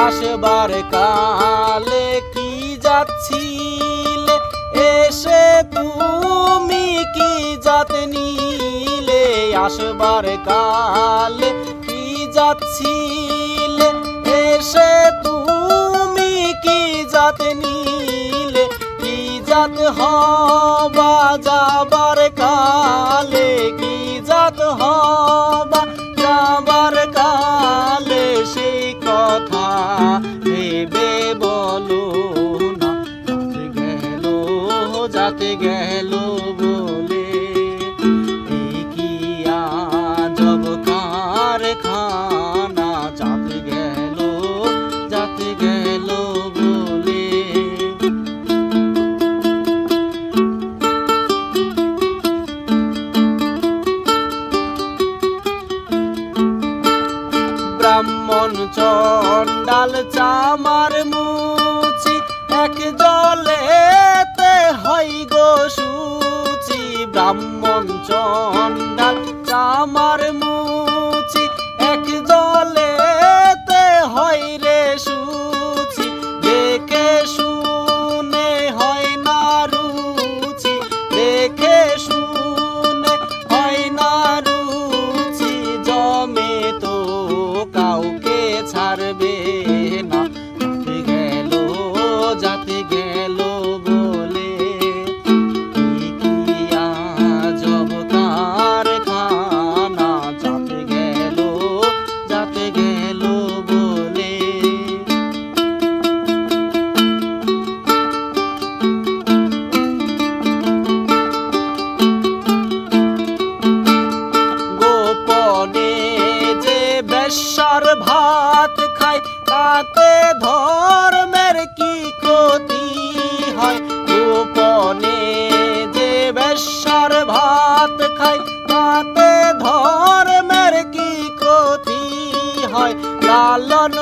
আসবার কালে কি যাচ্ছিলে, এসে তুমি কি জাত নিলে। আসবার কালে কি যাচ্ছিলে, এসে তুমি কি জাত নিলে। কি জাত হবা যাবার কালে, কি জাত হবা যাবার কালে। সেই কথা ভেবে বলো না, যাতে গেল বলে। এই কি আজব কারখানা, যাতে গেল বলে। ব্রাহ্মণ চণ্ডাল চামার মুচি, এক জলেতে হয় গো শুচি। ব্রাহ্মণ চণ্ডাল চামার মুচি, এক জলেতে হয় রে শুচি। দেখে শুনে হয় না রুচি, দেখে শুনে হয় না রুচি। জমে তো কাউকে ছাড়বে না, যাতে গেল বলে। কি আজব কারখানা, যাতে গেল বলে। গোপনে যে বেশ্যার ভাত খায়, তাতে ধর্মের কি ক্ষতি হয়। গোপনে যে বেশ্যার ভাত খায়, তাতে ধর্মের কি ক্ষতি হয়। লালন